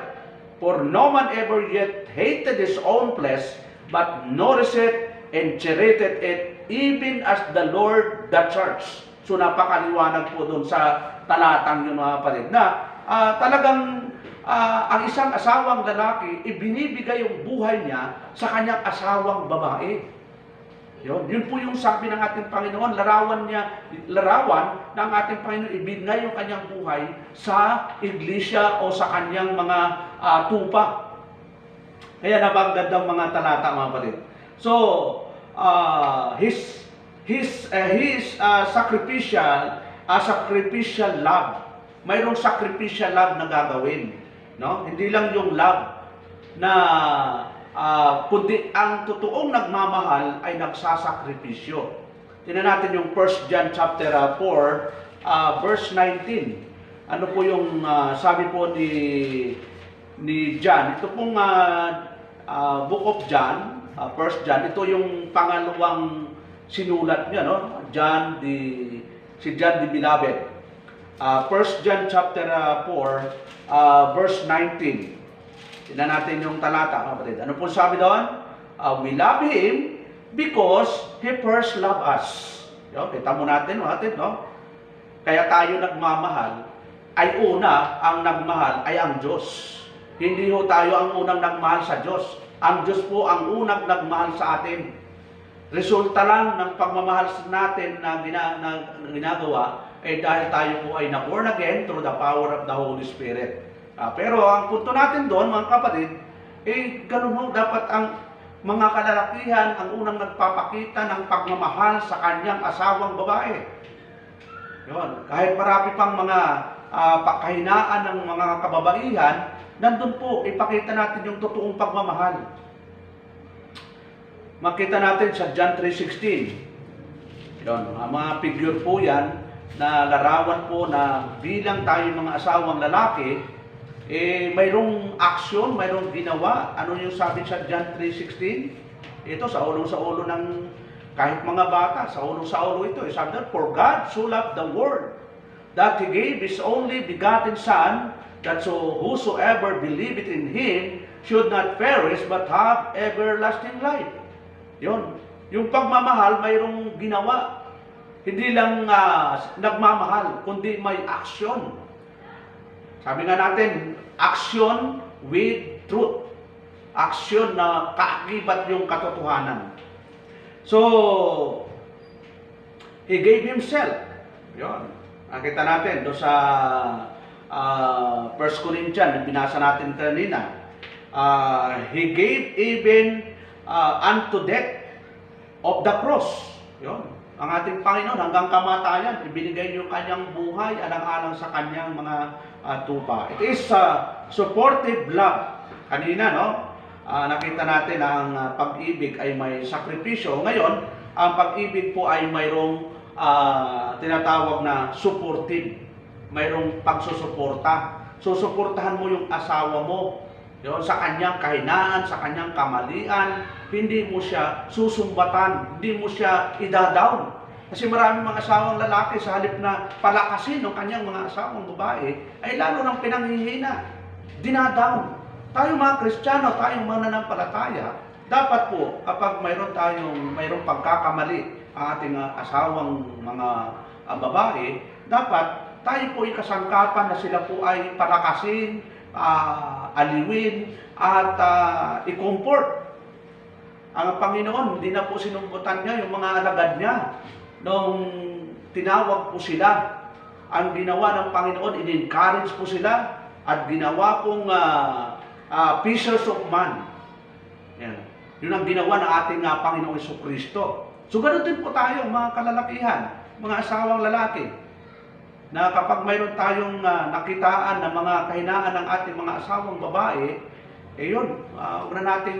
For no man ever yet hated his own flesh, but nourished and cherished it, even as the Lord the church. So napakaliwanag po doon sa talatang yun mga kapatid na talagang ang isang asawang lalaki, ibinibigay yung buhay niya sa kanyang asawang babae. Yun po yung sabi ng ating Panginoon, larawan ng ating Panginoon, ibigay yung kanyang buhay sa iglesia o sa kanyang mga tupa. Kaya napakagandang mga talata mga kapatid. So, his sacrificial love. Mayroong sacrificial love na gagawin. No? Hindi lang yung love na kundi ang totoong nagmamahal ay nagsasakripisyo. tingnan natin yung 1 John chapter 4, verse 19. Ano po yung sabi po ni John? Ito pong Book of John, 1 John, ito yung pangalawang sinulat niya, no? Si John the Beloved. 1 John chapter 4, verse 19. Tingnan natin yung talata, kapatid. Ano po sabi doon? We love Him because He first loved us. Yo, kita mo natin, kapatid, no? Kaya tayo nagmamahal, ay ang nagmahal ay ang Diyos. Hindi ho tayo ang unang nagmahal sa Diyos. Ang Diyos po ang unang nagmahal sa atin. Resulta lang ng pagmamahal natin na ginagawa ay dahil tayo po ay na-born again through the power of the Holy Spirit. Pero ang punto natin doon, mga kapatid, ganun ho, dapat ang mga kalalakihan ang unang nagpapakita ng pagmamahal sa kanyang asawang babae. Yun. Kahit marami pang mga kahinaan ng mga kababaihan, nandun po, ipakita natin yung totoong pagmamahal. Makita natin sa John 3:16. Yun, mga figure po yan na larawan po na bilang tayo mga asawang lalaki, mayroong aksyon, mayroong ginawa. Ano yung sabi sa John 3:16? Ito, sa ulo ng kahit mga bata, sa ulo ito. Sabi doon, for God so loved the world, that He gave His only begotten Son, that whosoever believeth in Him should not perish, but have everlasting life. Yun. Yung pagmamahal, mayroong ginawa. Hindi lang nagmamahal, kundi may aksyon. Sabi nga natin, action with truth. Aksyon na kaakibat yung katotohanan. So, He gave Himself. Yun. Nakita natin doon sa 1 Corinthians, binasa natin kanina. He gave even unto death of the cross. Yun. Ang ating Panginoon hanggang kamatayan, ibinigay yung kanyang buhay alang-alang sa kanyang mga tupa. It is supportive love. Kanina, no? Nakita natin na ang pag-ibig ay may sakripisyo. Ngayon, ang pag-ibig po ay mayroong tinatawag na supportive. Mayroong pagsusuporta. Susuportahan mo yung asawa mo. Yun, sa kanyang kahinaan, sa kanyang kamalian, hindi mo siya susumbatan, hindi mo siya ida-down. Kasi maraming mga asawang lalaki sa halip na palakasin ng kanyang mga asawang babae, ay lalo nang pinanghihina, dinadown. Tayo mga Kristiyano, tayong mga nanampalataya, dapat po kapag mayroong pagkakamali ang ating asawang mga babae, dapat tayo po ay kasangkapan na sila po ay palakasin, aliwin, at i-comfort. Ang Panginoon, hindi na po sinumbutan niya yung mga alagad niya. Nung tinawag po sila, ang ginawa ng Panginoon, in-encourage po sila, at ginawa pong fishers of man. Yan. Yun ang ginawa ng ating Panginoong Jesucristo. So ganoon din po tayo, mga kalalakihan, mga asawang lalaki, na kapag mayroon tayong nakitaan ng mga kahinaan ng ating mga asawang babae, yun, huwag na nating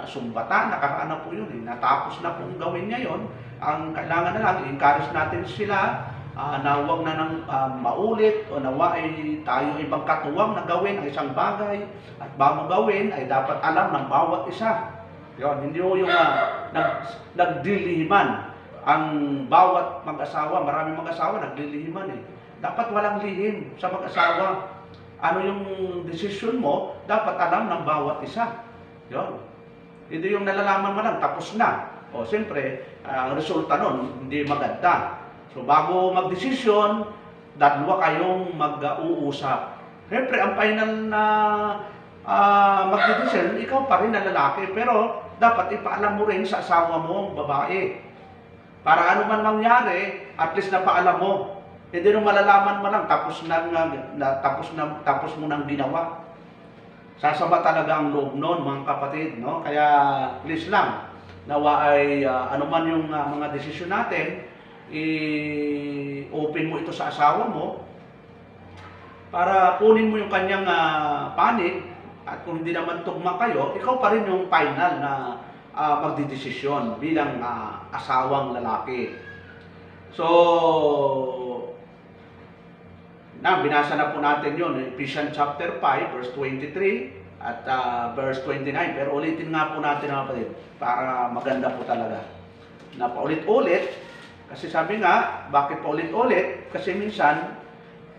sumbatan, nakaraan na po yun, natapos na pong gawin niya yun. Ang kailangan na lang, i-encourage natin sila, na huwag na nang maulit, o nawa ay tayo ibang katuwang na gawin ang isang bagay, at bago gawin ay dapat alam ng bawat isa. Yun, hindi mo yung nagdilihiman. Ang bawat mag-asawa, maraming mag-asawa naglilihiman eh. Dapat walang lihim sa mag-asawa. Ano yung desisyon mo, dapat alam ng bawat isa. Yun. Hindi yung nalalaman mo lang, tapos na. O siyempre, ang resulta nun, hindi maganda. So bago magdesisyon, dalawa kayong mag-uusap. Siyempre, ang final na magdesisyon, ikaw pa rin na lalaki, pero dapat ipaalam mo rin sa asawa mo, babae. Para ano man mangyari, at least napaalam mo. Hindi nung malalaman mo lang, tapos mo nang ginawa. Sasama talaga ang loob noon, mga kapatid, no? Kaya please lang, nawa ay ano man yung mga desisyon natin, i-open mo ito sa asawa mo para kunin mo yung kanyang panig, at kung hindi naman tugma kayo, ikaw pa rin yung final na magdidesisyon bilang asawang lalaki. So, binasa na po natin yun, Ephesians chapter 5, verse 23 at verse 29. Pero ulitin nga po natin mga kapatid, para maganda po talaga. Na paulit-ulit, kasi sabi nga, bakit paulit-ulit? Kasi minsan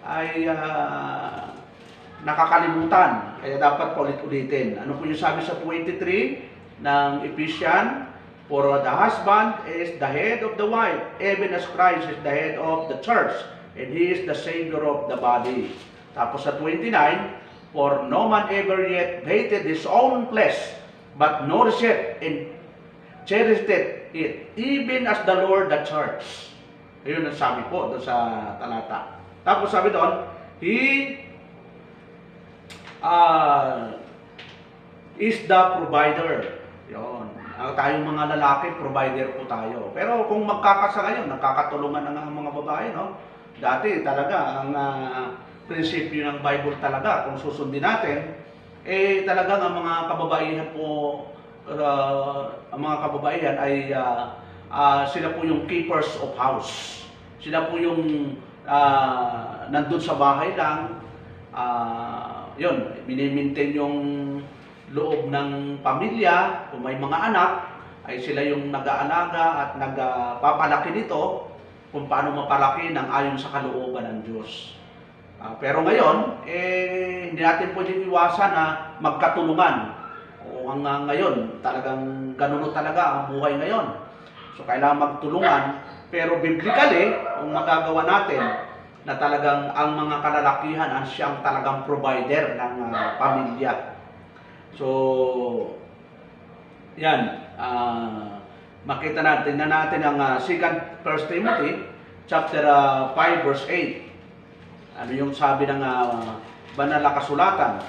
ay nakakalimutan, kaya dapat paulit-ulitin. Ano po yung sabi sa 23 ng Ephesians? For the husband is the head of the wife, even as Christ is the head of the church, and He is the Savior of the body. Tapos sa 29, for no man ever yet hated his own flesh, but nourished it and cherished it, even as the Lord the church. Ayun ang sabi po doon sa talata. Tapos sabi doon, He is the provider. Yun. Tayong mga lalaki, provider po tayo. Pero kung magkakasa ngayon, nagkakatulungan na nga ang mga babae, no? Dati talaga, ang prinsipyo ng Bible talaga, kung susundin natin, talagang ang mga kababaihan po, ang mga kababaihan ay sila po yung keepers of house. Sila po yung nandun sa bahay lang, yun, minimaintain yung loob ng pamilya, kung may mga anak, ay sila yung nag-aalaga at nagpapalaki nito kung paano mapalaki ng ayon sa kalooban ng Diyos. Pero ngayon, hindi natin pwedeng iwasan na magkatulungan. O ngayon, talagang ganun talaga ang buhay ngayon. So kailangan magtulungan, pero biblically, kung magagawa natin, na talagang ang mga kalalakihan ang siyang talagang provider ng pamilya. So, yan, makita natin ang 2 Timothy chapter 5 verse 8. Ano yung sabi ng banal na kasulatan?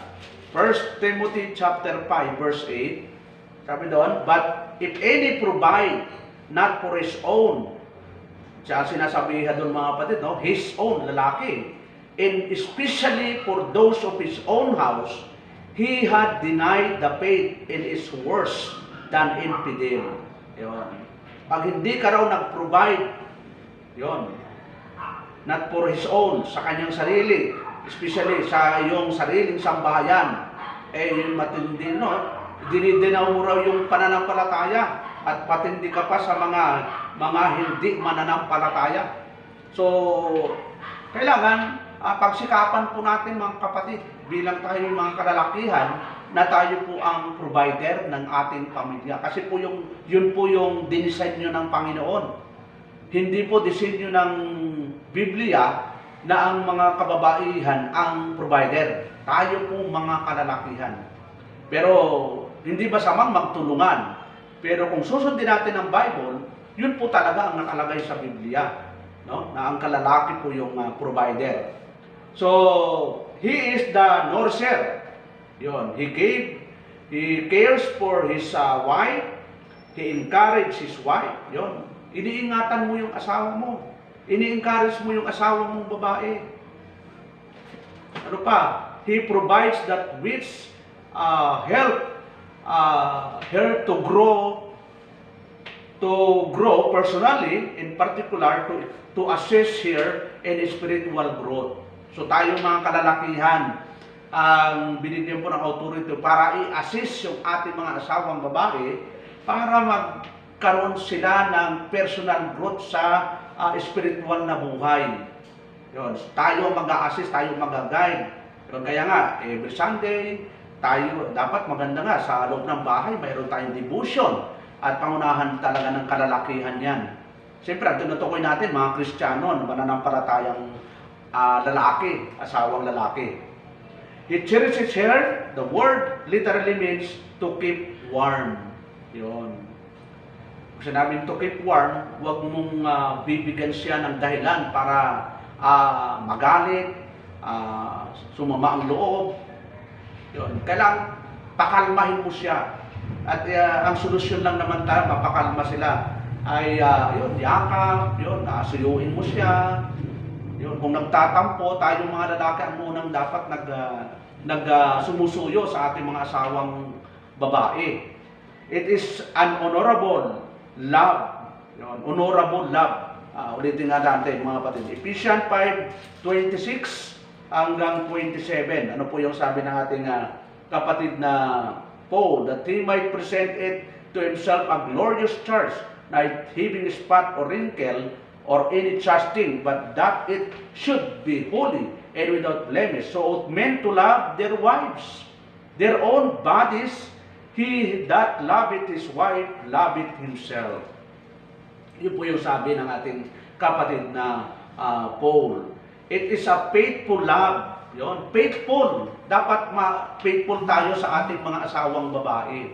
1 Timothy chapter 5 verse 8. Sabi doon, but if any provide not for his own, siya sinasabihan doon mga kapatid, no? His own, lalaki, and especially for those of his own house, he had denied the faith and is worse than infidel. Yun. Pag hindi ka raw nag-provide, yun, not for his own, sa kanyang sarili, especially sa iyong sariling sambahayan, yung matindi, no? Dinidinaw mo raw yung pananampalataya at patindi ka pa sa mga hindi mananampalataya. So, kailangan pagsikapan po natin mga kapatid, bilang tayo mga kalalakihan, na tayo po ang provider ng ating pamilya. Kasi po yun po yung dinisenyo ng Panginoon. Hindi po disenyo ng Biblia na ang mga kababaihan ang provider. Tayo po mga kalalakihan. Pero hindi masamang magtulungan. Pero kung susundin natin ang Bible, yun po talaga ang nakalagay sa Biblia, no? Na ang kalalaki po yung provider. So, he is the nourisher. Yun, he cares for his wife, he encourages his wife. Yun, iniingatan mo yung asawa mo. Ini-encourage mo yung asawa mong babae. Ano pa? He provides that which help her to grow personally, in particular to assist her in spiritual growth. So tayo mga kalalakihan, ang binigyan po ng authority para i-assist yung ating mga asawang babae para magkaroon sila ng personal growth sa spiritual na buhay. Yun, tayo mag-a-assist, tayo mag-guide. Kaya nga, every Sunday, tayo dapat maganda nga sa loob ng bahay, mayroon tayong devotion at pangunahan talaga ng kalalakihan yan. Siyempre, tinutukoy natin mga Kristiyano, mananampalatayang lalaki, asawang lalaki. He cherishes her. The word literally means to keep warm. Yun. Kung sinabing to keep warm, huwag mong bibigyan siya ng dahilan para magalit, sumama ang loob. Yun. Kailangan pakalmahin mo siya. At ang solusyon lang naman tayo, mapakalma sila, ay yun, yakap, yun, asuyuin mo siya. Yun, kung nagtatampo, tayong mga lalaki ang unang dapat sumusuyo sa ating mga asawang babae. It is an honorable love. Yun, honorable love. Ulitin nga natin mga kapatid. Ephesians 5:26 hanggang 27. Ano po yung sabi ng ating kapatid na Paul? That he might present it to himself a glorious church, not having spot or wrinkle or any such thing, but that it should be holy and without blemish. So ought men to love their wives, their own bodies. He that loveth his wife, loveth himself. Yun po yung sabi ng ating kapatid na Paul. It is a faithful love. Yun, faithful. Dapat faithful tayo sa ating mga asawang babae.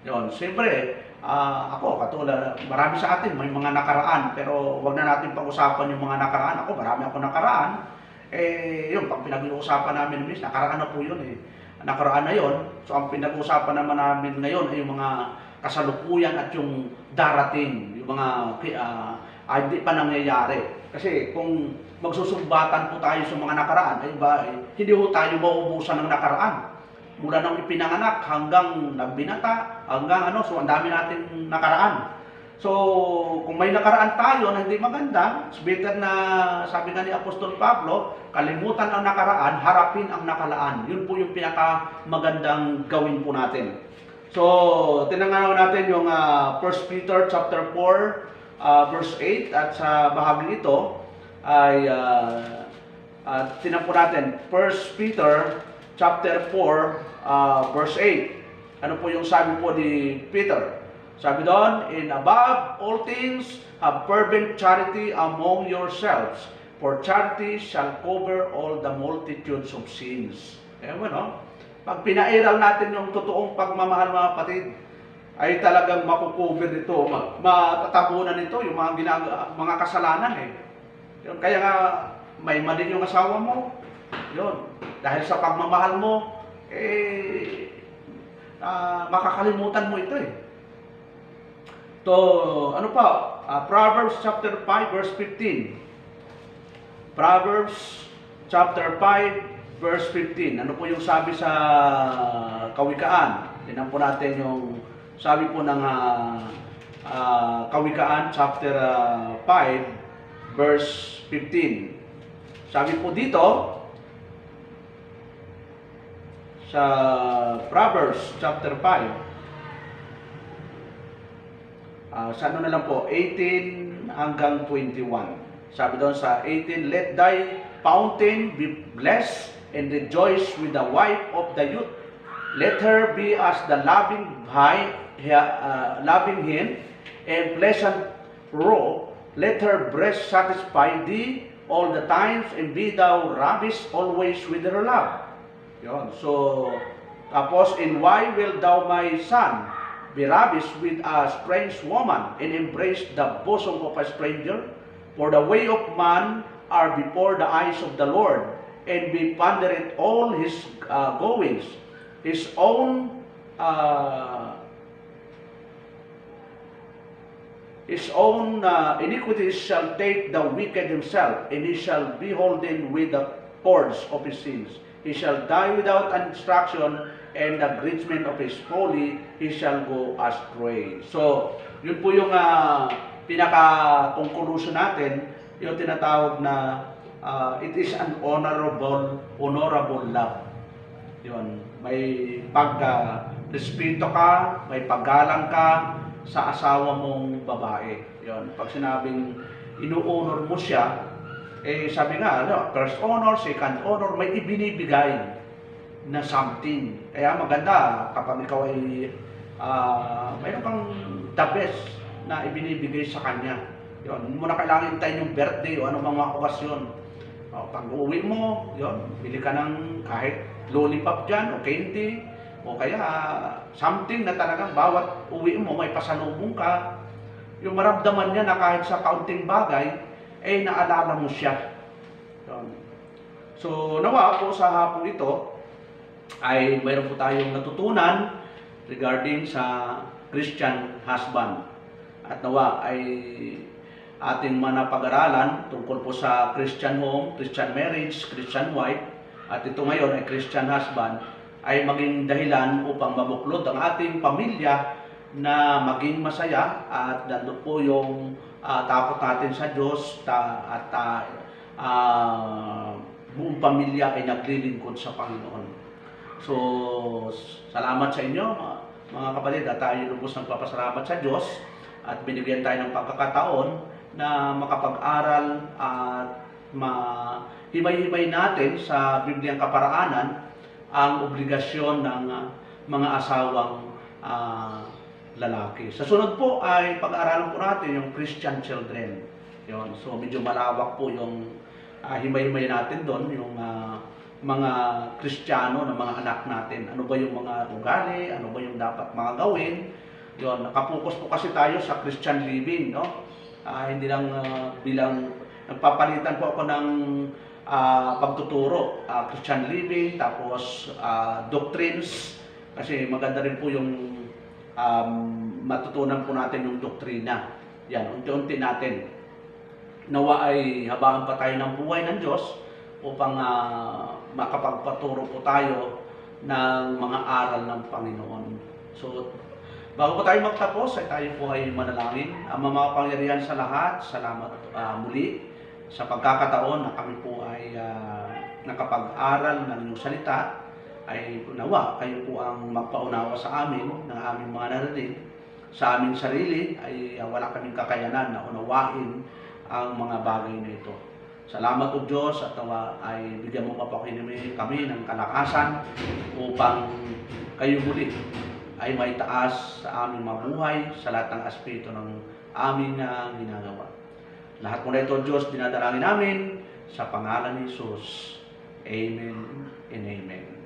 Yun, siyempre, ako, katulad, marami sa atin, may mga nakaraan, pero wag na natin pag-usapan yung mga nakaraan. Ako, marami ako nakaraan. Yun, pag pinag-uusapan namin, miss, nakaraan na po yun nakaraan na yun. So, ang pinag-uusapan naman namin ngayon ay yung mga kasalukuyan at yung darating, yung mga hindi pa nangyayari. Kasi kung magsusumbatan po tayo sa mga nakaraan, hindi po tayo mauubusan ng nakaraan. Mula nang ipinanganak hanggang nagbinata, hanggang so ang dami nating nakaraan. So, kung may nakaraan tayo na hindi maganda, it's better na, sabi nga ni Apostol Pablo, kalimutan ang nakaraan, harapin ang nakalaan. Yun po yung pinakamagandang gawin po natin. So, tinanong natin yung 1 Peter chapter 4, verse 8, at sa bahagi ito ay tinan po natin 1 Peter chapter 4, verse 8. Ano po yung sabi po ni Peter? Sabi doon, in above all things, have fervent charity among yourselves, for charity shall cover all the multitudes of sins. Pag pinairal natin yung totoong pagmamahal mga kapatid, ay talagang makukover nito, matatabunan nito yung mga kasalanan Yun, kaya nga, may mali yung asawa mo, yun, dahil sa pagmamahal mo, makakalimutan mo ito So, ano pa? Proverbs chapter 5 verse 15. Proverbs chapter 5 verse 15. Ano po yung sabi sa Kawikaan? Tingnan po natin yung sabi po ng Kawikaan chapter 5 verse 15. Sabi po dito sa Proverbs chapter 5, sa ano na lang po, 18 hanggang 21. Sabi doon sa 18, let thy fountain be blessed and rejoice with the wife of the youth. Let her be as the loving hen and pleasant roe. Let her breast satisfy thee all the times, and be thou ravished always with her love. Yun. So, tapos, and why will thou, my son, be ravished with a strange woman, and embrace the bosom of a stranger? For the way of man are before the eyes of the Lord, and be pondereth all his goings. His own iniquities shall take the wicked himself, and he shall be holden with the cords of his sins. He shall die without instruction, and the abridgment of his folly he shall go astray. So, yun po yung pinaka-conclusion natin, yung tinatawag na it is an honorable love. Yun, may pag-respeto ka, may paggalang ka sa asawa mong babae. Yun, pag sinabing inu-honor mo siya, sabi nga, first honor, second honor, may ibinibigay na something. Kaya maganda kapag ikaw ay mayroon kang the best na ibinibigay sa kanya. Yun, hindi mo na kailangan hintayin yung birthday o anumang mga okasyon. Pag uwi mo, yun, bili ka ng kahit lollipop dyan o candy, o kaya something na talagang bawat uwi mo may pasalubong ka. Yung maramdaman niya na kahit sa kaunting bagay, naalala mo siya. Yun. So, nawa po sa hapon ito, ay mayroon po tayong natutunan regarding sa Christian husband. At nawa ay ating manapag-aralan tungkol po sa Christian home, Christian marriage, Christian wife, at ito ngayon ay Christian husband, ay maging dahilan upang mabuklod ang ating pamilya na maging masaya at nandun po yung takot natin sa Diyos at buong pamilya ay naglilingkod sa Panginoon. So, salamat sa inyo mga kapatid at tayo lubos ng papasalamat sa Diyos at binigyan tayo ng pagkakataon na makapag-aral at himay-himay natin sa Bibliang kaparaanan ang obligasyon ng mga asawang lalaki. Sa sunod po ay pag-aaralan po natin yung Christian children. Yun. So medyo malawak po yung himay-himay natin doon, yung mga Kristiyano na mga anak natin. Ano ba yung mga ugali, ano ba yung dapat mga gawin. Yun. Nakapokus po kasi tayo sa Christian living, no? Hindi lang bilang nagpapalitan po ako ng pagtuturo, Christian living, tapos doctrines, kasi maganda rin po yung matutunan po natin yung doktrina. Yan, unti-unti natin. Nawa ay habaan pa tayo ng buhay ng Diyos upang makapagpaturo po tayo ng mga aral ng Panginoon. So, bago po tayo magtapos, ay tayo po ay manalangin. Ama makapangyarihan sa lahat, salamat muli sa pagkakataon na kami po ay nakapag-aral ng iyong salita. Ay nawa kayo po ang magpaunawa sa amin ng aming mga narinig. Sa aming sarili ay wala kaming kakayanan na unawain ang mga bagay na ito. Salamat o Diyos at ay bigyan mo pa po kami ng kalakasan upang kayo muli ay maitaas sa aming mabuhay sa lahat ng aspeto ng aming ginagawa. Lahat mo na ito, Diyos, dinadalangin namin sa pangalan ni Jesus. Amen and amen.